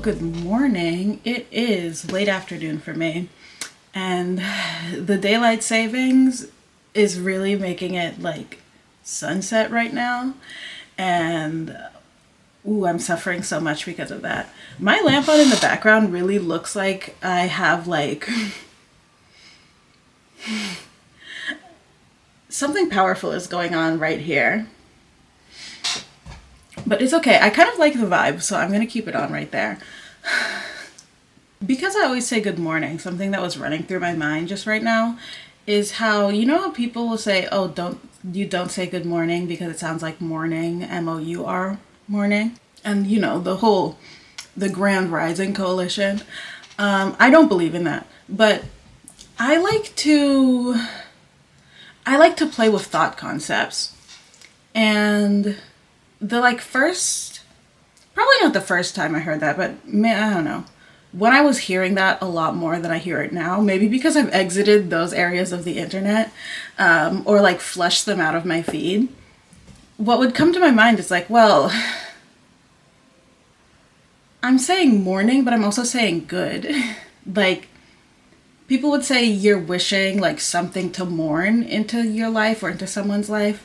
good morning. It is late afternoon for me, and the daylight savings is really making it like sunset right now, and I'm suffering so much because of that. My lamp on in the background really looks like I have like something powerful is going on right here. But it's okay. I kind of like the vibe, so I'm going to keep it on right there. Because I always say good morning, something that was running through my mind just right now is how, you know how people will say, oh, don't say good morning because it sounds like morning, M-O-U-R, morning. And, you know, the Grand Rising Coalition. I don't believe in that. But I like to play with thought concepts. And probably not the first time I heard that, but man, I don't know. When I was hearing that a lot more than I hear it now, maybe because I've exited those areas of the internet, or like flushed them out of my feed, what would come to my mind is like, well, I'm saying morning, but I'm also saying good. Like, people would say you're wishing like something to mourn into your life or into someone's life.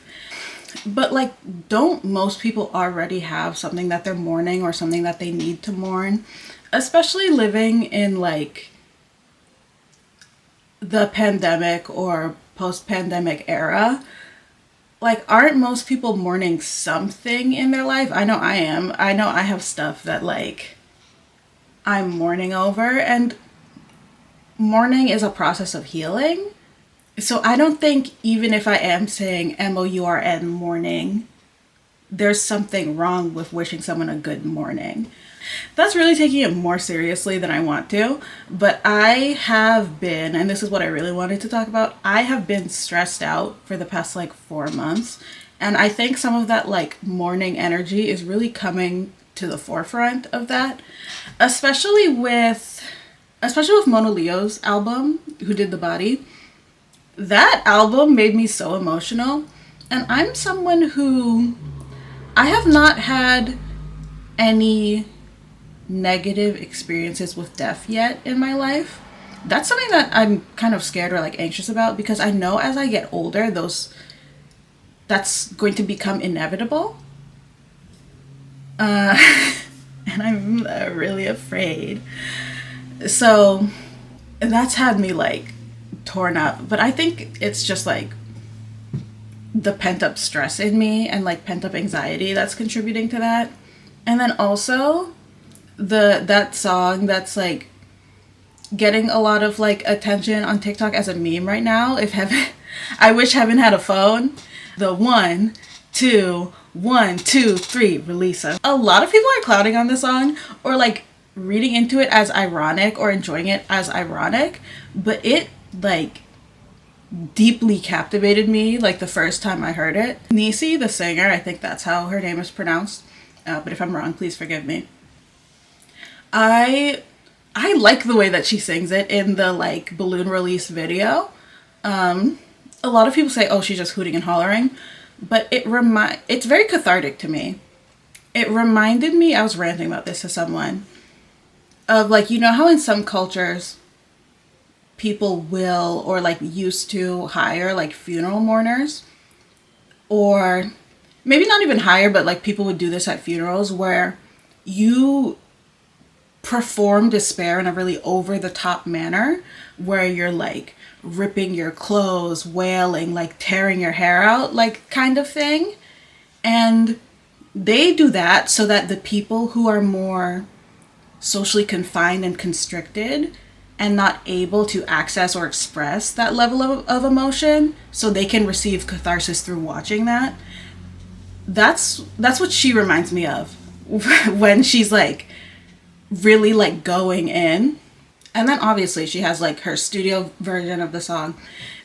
But like, don't most people already have something that they're mourning or something that they need to mourn? Especially living in like the pandemic or post-pandemic era. Like, aren't most people mourning something in their life? I know I am. I know I have stuff that like I'm mourning over, and mourning is a process of healing. So I don't think even if I am saying M-O-U-R-N, morning, there's something wrong with wishing someone a good morning. That's really taking it more seriously than I want to. But I have been, and this is what I really wanted to talk about, I have been stressed out for the past like 4 months. And I think some of that like morning energy is really coming to the forefront of that. Especially with Mona Leo's album, Who Did the Body. That album made me so emotional, and I'm someone who, I have not had any negative experiences with death yet in my life. That's something that I'm kind of scared or like anxious about, because I know as I get older, that's going to become inevitable. And I'm really afraid. So that's had me like torn up, but I think it's just like the pent-up stress in me and like pent-up anxiety that's contributing to that. And then also that song that's like getting a lot of like attention on TikTok as a meme right now, I wish heaven had a phone. The 1 2 1 2 3 release us. A lot of people are clouding on this song or like reading into it as ironic or enjoying it as ironic, but it like deeply captivated me like the first time I heard it. Nisi, the singer, I think that's how her name is pronounced, but if I'm wrong, please forgive me. I like the way that she sings it in the like balloon release video. A lot of people say, oh, she's just hooting and hollering, but it's very cathartic to me. It reminded me, I was ranting about this to someone, of like, you know how in some cultures people will or like used to hire like funeral mourners, or maybe not even hire, but like people would do this at funerals where you perform despair in a really over the top manner where you're like ripping your clothes, wailing, like tearing your hair out, like kind of thing. And they do that so that the people who are more socially confined and constricted and not able to access or express that level of emotion, so they can receive catharsis through watching that. That's what she reminds me of when she's like really like going in. And then obviously she has like her studio version of the song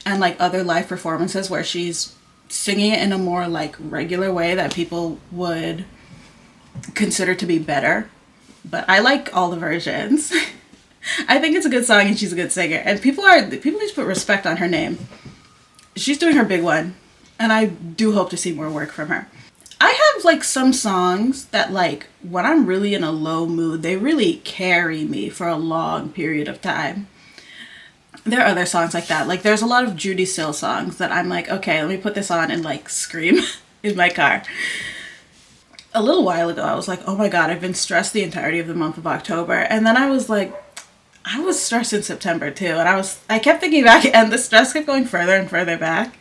and like other live performances where she's singing it in a more like regular way that people would consider to be better. But I like all the versions. I think it's a good song and she's a good singer. And people need to put respect on her name. She's doing her big one. And I do hope to see more work from her. I have like some songs that like when I'm really in a low mood, they really carry me for a long period of time. There are other songs like that. Like there's a lot of Judy Sill songs that I'm like, okay, let me put this on and like scream in my car. A little while ago, I was like, oh my God, I've been stressed the entirety of the month of October. And then I was like, I was stressed in September too. And I kept thinking back and the stress kept going further and further back.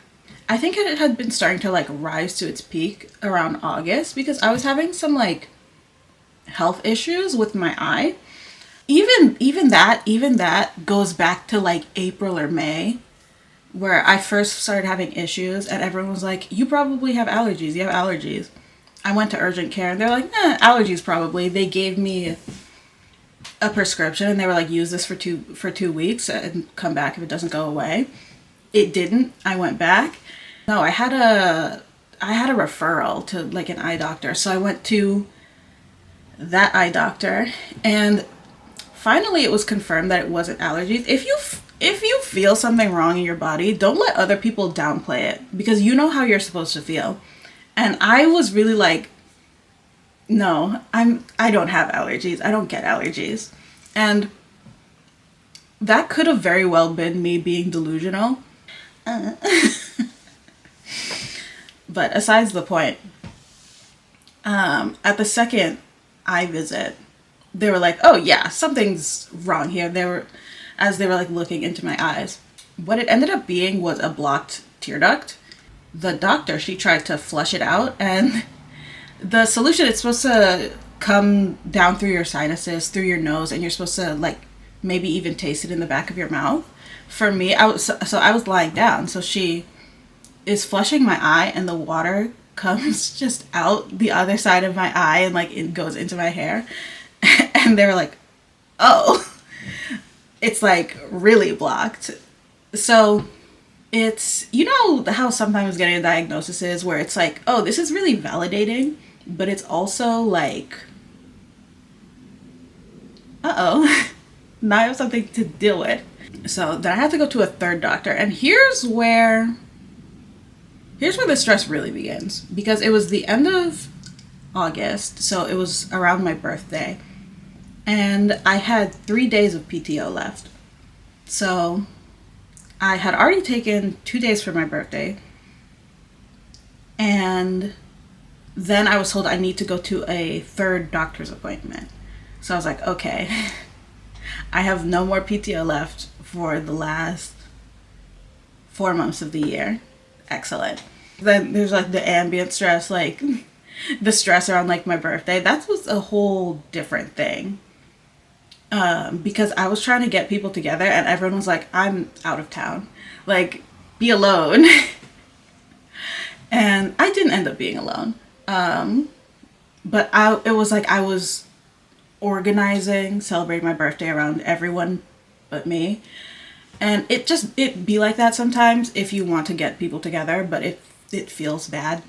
I think it had been starting to like rise to its peak around August because I was having some like health issues with my eye. Even that goes back to like April or May, where I first started having issues and everyone was like, you probably have allergies. You have allergies. I went to urgent care and they're like, allergies probably. They gave me a prescription and they were like, use this for two weeks and come back if it doesn't go away. It didn't. I went back. No, I had a referral to like an eye doctor. So I went to that eye doctor and finally it was confirmed that it wasn't allergies. If you feel something wrong in your body, don't let other people downplay it because you know how you're supposed to feel. And I was really like, no, I don't have allergies. I don't get allergies. And that could have very well been me being delusional. But asides the point, at the second eye visit, they were like, oh yeah, something's wrong here. They were like looking into my eyes. What it ended up being was a blocked tear duct. The doctor, she tried to flush it out and the solution, it's supposed to come down through your sinuses, through your nose, and you're supposed to like maybe even taste it in the back of your mouth. For me, I was lying down, so she is flushing my eye and the water comes just out the other side of my eye and like it goes into my hair. And they were like, oh, it's like really blocked. So it's, you know how sometimes getting a diagnosis is where it's like, oh, this is really validating, but it's also like, uh-oh, now I have something to deal with. So then I had to go to a third doctor, and here's where the stress really begins, because it was the end of August, so it was around my birthday, and I had 3 days of PTO left. So I had already taken 2 days for my birthday, and then I was told I need to go to a third doctor's appointment. So I was like, okay, I have no more PTO left for the last 4 months of the year. Excellent. Then there's like the ambient stress, like the stress around like my birthday. That was a whole different thing. Because I was trying to get people together and everyone was like, I'm out of town. Like, be alone. And I didn't end up being alone. But it was like I was organizing, celebrating my birthday around everyone but me. And it be like that sometimes if you want to get people together, but it feels bad.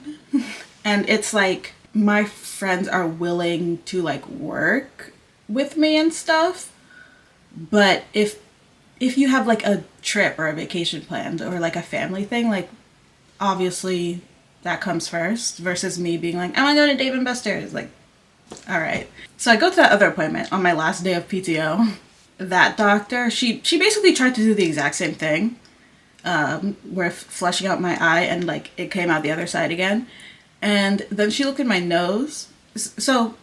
And it's like my friends are willing to like work with me and stuff, but if you have like a trip or a vacation planned or like a family thing, like obviously that comes first versus me being like, I want to go to Dave & Buster's. Like, all right. So I go to that other appointment on my last day of PTO. That doctor, she basically tried to do the exact same thing, where flushing out my eye and like it came out the other side again. And then she looked at my nose. So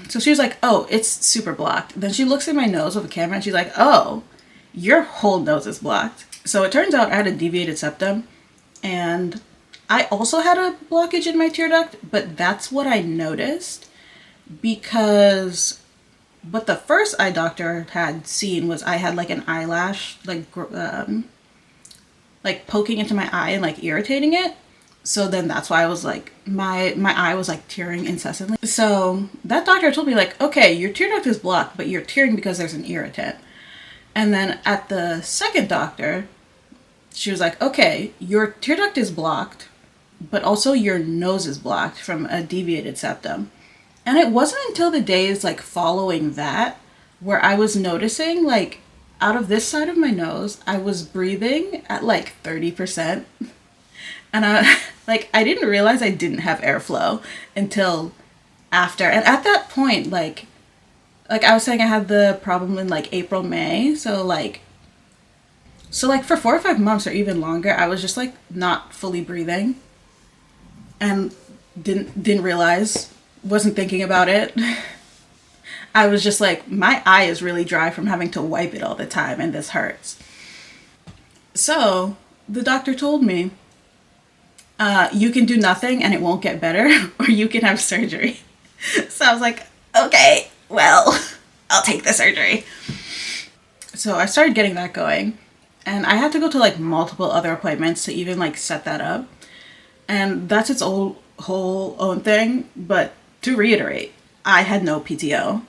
she was like, oh, it's super blocked. Then she looks at my nose with a camera and she's like, oh, your whole nose is blocked. So it turns out I had a deviated septum, and I also had a blockage in my tear duct, but that's what I noticed because what the first eye doctor had seen was I had like an eyelash, like poking into my eye and like irritating it. So then that's why I was like, my eye was like tearing incessantly. So that doctor told me like, okay, your tear duct is blocked, but you're tearing because there's an irritant. And then at the second doctor, she was like, okay, your tear duct is blocked, but also your nose is blocked from a deviated septum. And it wasn't until the days like following that where I was noticing like out of this side of my nose, I was breathing at like 30%. And Like, I didn't realize I didn't have airflow until after. And at that point, like I was saying, I had the problem in like April, May. So for 4 or 5 months or even longer, I was just like not fully breathing and didn't realize, wasn't thinking about it. I was just like, my eye is really dry from having to wipe it all the time and this hurts. So the doctor told me, you can do nothing and it won't get better, or you can have surgery. So I was like, okay, well, I'll take the surgery. So I started getting that going, and I had to go to like multiple other appointments to even like set that up. And that's its whole own thing. But to reiterate, I had no PTO.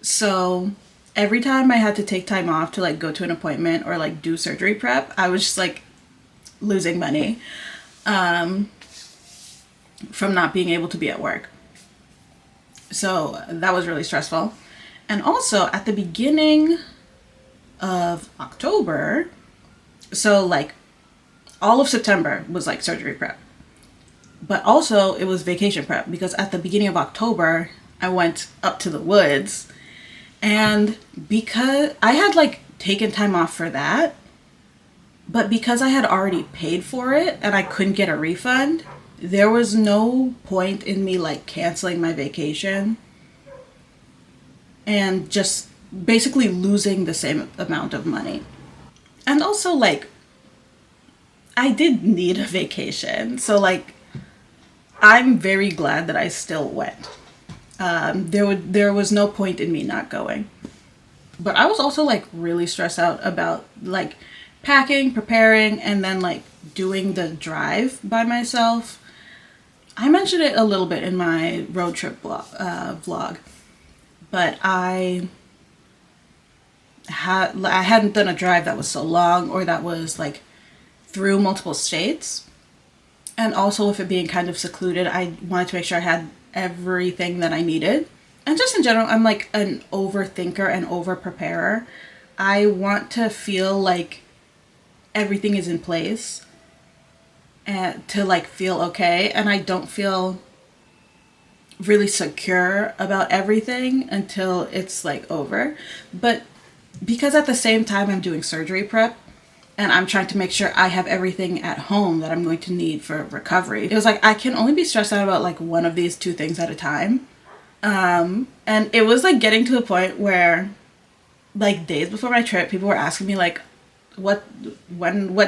So every time I had to take time off to like go to an appointment or like do surgery prep, I was just like losing money from not being able to be at work. So that was really stressful. And also at the beginning of October, so like all of September was like surgery prep. But also it was vacation prep, because at the beginning of October, I went up to the woods. And because I had like taken time off for that, but because I had already paid for it and I couldn't get a refund, there was no point in me like canceling my vacation and just basically losing the same amount of money. And also like, I did need a vacation. So like, I'm very glad that I still went. There was no point in me not going. But I was also like really stressed out about like packing, preparing, and then like doing the drive by myself. I mentioned it a little bit in my road trip vlog, but I hadn't done a drive that was so long, or that was like through multiple states. And also with it being kind of secluded, I wanted to make sure I had everything that I needed. And just in general, I'm like an overthinker and over-preparer. I want to feel like everything is in place and to like feel okay. And I don't feel really secure about everything until it's like over. But because at the same time I'm doing surgery prep, and I'm trying to make sure I have everything at home that I'm going to need for recovery, it was like I can only be stressed out about like one of these two things at a time. And it was like getting to a point where like days before my trip, people were asking me like, what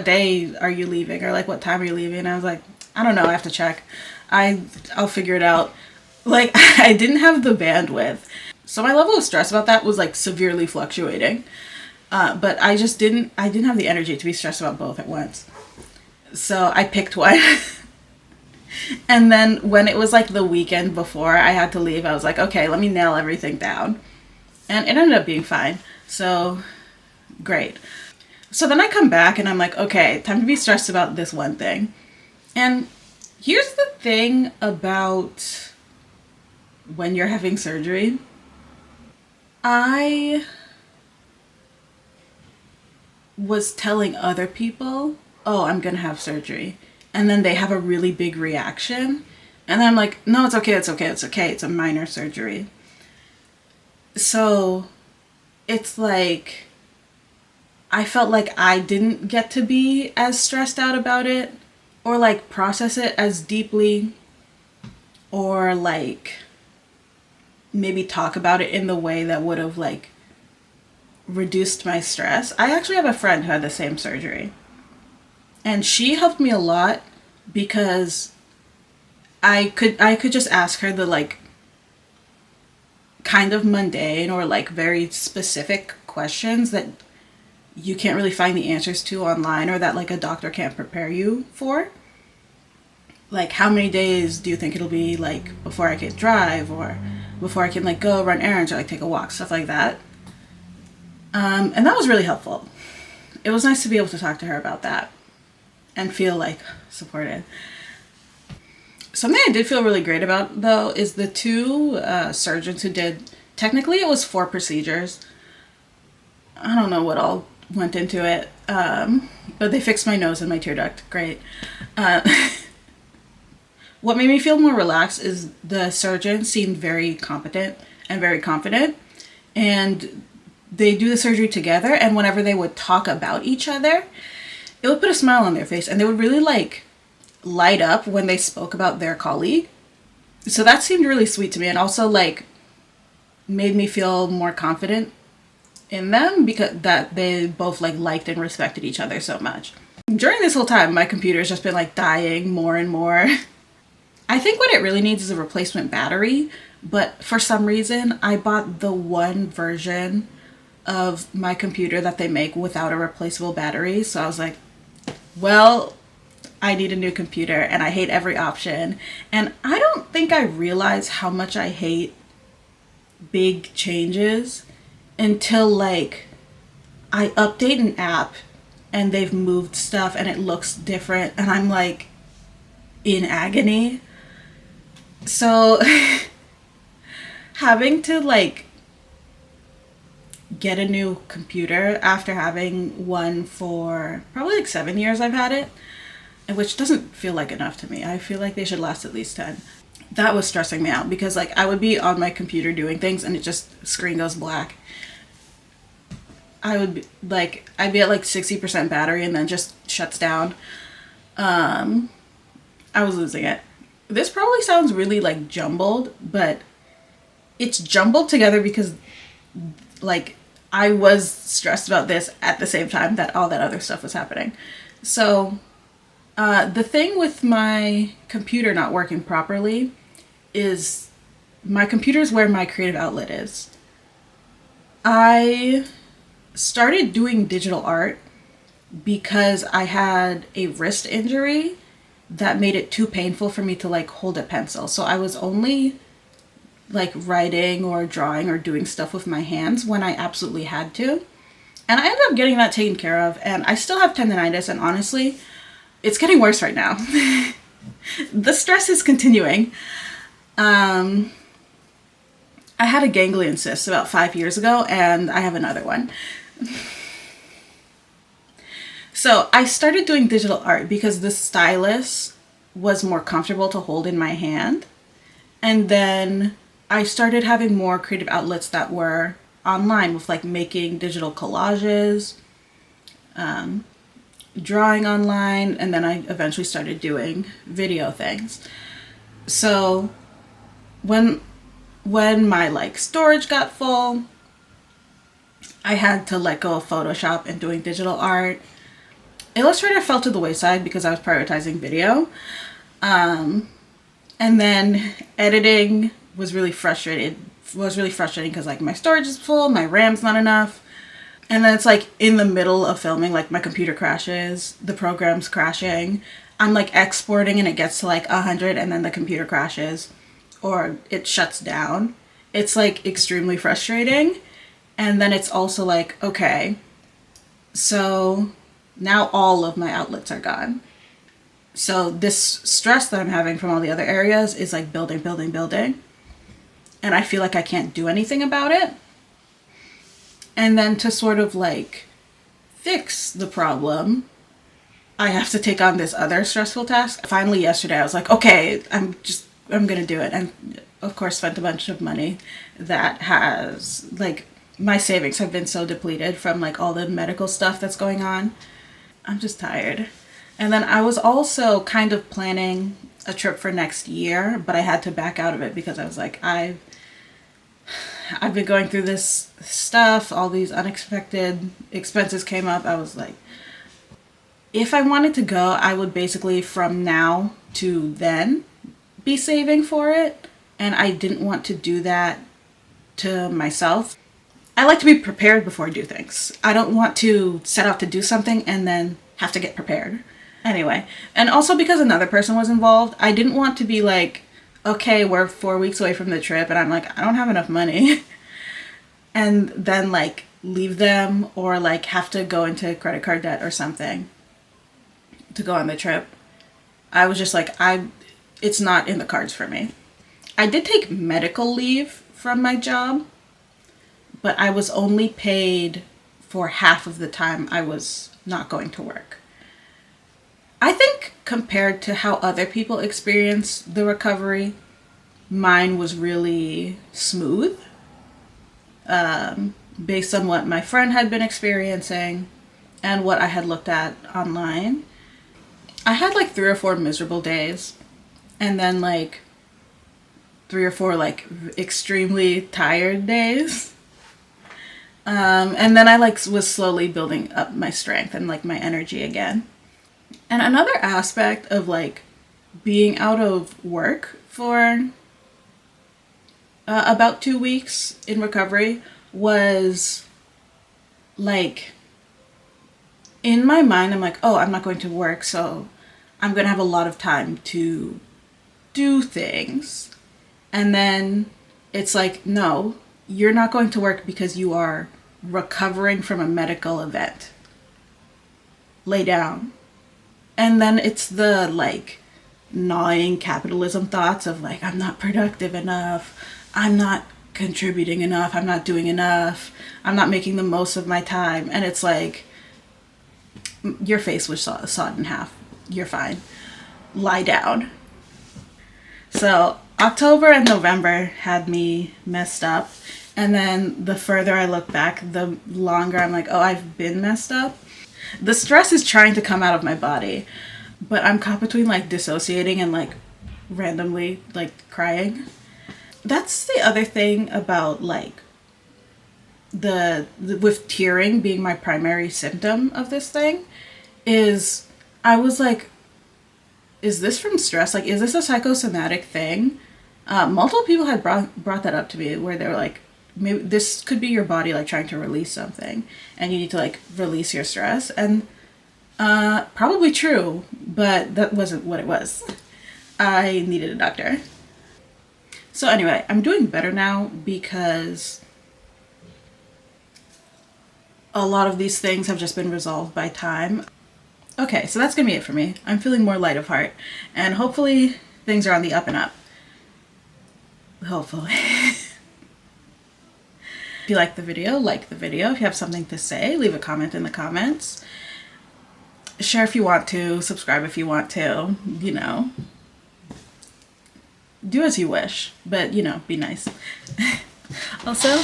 day are you leaving? Or like, what time are you leaving? And I was like, I don't know. I have to check. I'll figure it out. Like, I didn't have the bandwidth. So my level of stress about that was like severely fluctuating. But I didn't have the energy to be stressed about both at once. So I picked one. And then when it was like the weekend before I had to leave, I was like, okay, let me nail everything down. And it ended up being fine. So great. So then I come back and I'm like, okay, time to be stressed about this one thing. And here's the thing about when you're having surgery. I was telling other people, oh, I'm gonna have surgery. And then they have a really big reaction. And then I'm like, no, it's okay, it's okay, it's okay. It's a minor surgery. So it's like, I felt like I didn't get to be as stressed out about it, or like process it as deeply, or like maybe talk about it in the way that would have like reduced my stress. I actually have a friend who had the same surgery, and she helped me a lot because I could just ask her the like kind of mundane or like very specific questions that you can't really find the answers to online, or that like a doctor can't prepare you for. Like, how many days do you think it'll be like before I can drive, or before I can like go run errands or like take a walk, stuff like that. And that was really helpful. It was nice to be able to talk to her about that and feel like supported. Something I did feel really great about though is the two surgeons who did, technically it was 4 procedures. I don't know what all went into it, but they fixed my nose and my tear duct. Great. What made me feel more relaxed is the surgeon seemed very competent and very confident, and they do the surgery together, and whenever they would talk about each other, it would put a smile on their face, and they would really like light up when they spoke about their colleague. So that seemed really sweet to me, and also like made me feel more confident in them because that they both like liked and respected each other so much. During this whole time, my computer's just been like dying more and more. I think what it really needs is a replacement battery, but for some reason I bought the one version of my computer that they make without a replaceable battery. So I was like, well, I need a new computer and I hate every option. And I don't think I realized how much I hate big changes until like I update an app and they've moved stuff and it looks different and I'm like in agony. So having to like get a new computer after having one for probably like 7 years I've had it, which doesn't feel like enough to me. I feel like they should last at least 10. That was stressing me out because like I would be on my computer doing things and it just screen goes black. I'd be at like 60% battery and then just shuts down. I was losing it. This probably sounds really like jumbled, but it's jumbled together because like I was stressed about this at the same time that all that other stuff was happening. So the thing with my computer not working properly is my computer is where my creative outlet is. I started doing digital art because I had a wrist injury that made it too painful for me to like hold a pencil. So I was only like writing or drawing or doing stuff with my hands when I absolutely had to. And I ended up getting that taken care of, and I still have tendonitis, and honestly, it's getting worse right now. The stress is continuing. I had a ganglion cyst about 5 years ago, and I have another one. So I started doing digital art because the stylus was more comfortable to hold in my hand. And then I started having more creative outlets that were online with like making digital collages, drawing online, and then I eventually started doing video things. So when my like storage got full, I had to let go of Photoshop and doing digital art. Illustrator fell to the wayside because I was prioritizing video. And then editing was really frustrating because like my storage is full, my RAM's not enough. And then it's like in the middle of filming, like my computer crashes, the program's crashing. I'm like exporting and it gets to like 100 and then the computer crashes or it shuts down. It's like extremely frustrating. And then it's also like, okay, so now all of my outlets are gone. So this stress that I'm having from all the other areas is like building. And I feel like I can't do anything about it. And then to sort of like fix the problem, I have to take on this other stressful task. Finally yesterday I was like, okay, I'm gonna do it. And of course spent a bunch of money that has like, my savings have been so depleted from like all the medical stuff that's going on. I'm just tired. And then I was also kind of planning a trip for next year, but I had to back out of it because I was like, I've been going through this stuff, all these unexpected expenses came up. I was like, if I wanted to go, I would basically from now to then be saving for it. And I didn't want to do that to myself. I like to be prepared before I do things. I don't want to set out to do something and then have to get prepared. Anyway, and also because another person was involved, I didn't want to be like, okay, we're 4 weeks away from the trip and I'm like, I don't have enough money. And then like leave them or like have to go into credit card debt or something to go on the trip. I was just like, it's not in the cards for me. I did take medical leave from my job, but I was only paid for half of the time I was not going to work. I think compared to how other people experience the recovery, mine was really smooth, based on what my friend had been experiencing and what I had looked at online. I had like 3 or 4 miserable days, and then like 3 or 4 like extremely tired days. And then I like was slowly building up my strength and like my energy again. And another aspect of like being out of work for about 2 weeks in recovery was like, in my mind, I'm like, oh, I'm not going to work, so I'm going to have a lot of time to do things. And then it's like, no, you're not going to work because you are recovering from a medical event. Lay down. And then it's the like gnawing capitalism thoughts of like, I'm not productive enough, I'm not contributing enough, I'm not doing enough, I'm not making the most of my time. And it's like, your face was sawed in half. You're fine. Lie down. So October and November had me messed up. And then the further I look back, the longer I'm like, oh, I've been messed up. The stress is trying to come out of my body, but I'm caught between like dissociating and like randomly like crying. That's the other thing about like the with tearing being my primary symptom of this thing is I was like, is this from stress? Like, is this a psychosomatic thing? Multiple people had brought that up to me where they were like, maybe this could be your body like trying to release something and you need to like release your stress. And probably true, but that wasn't what it was. I needed a doctor. So anyway, I'm doing better now because a lot of these things have just been resolved by time. Okay, so that's gonna be it for me. I'm feeling more light of heart, and hopefully things are on the up and up. Hopefully. If you like the video, like the video. If you have something to say, leave a comment in the comments. Share if you want to, subscribe if you want to, you know. Do as you wish, but, you know, be nice. Also,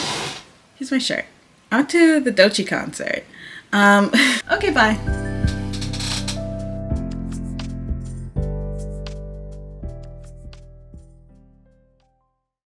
here's my shirt. On to the Doechii concert. Okay, bye.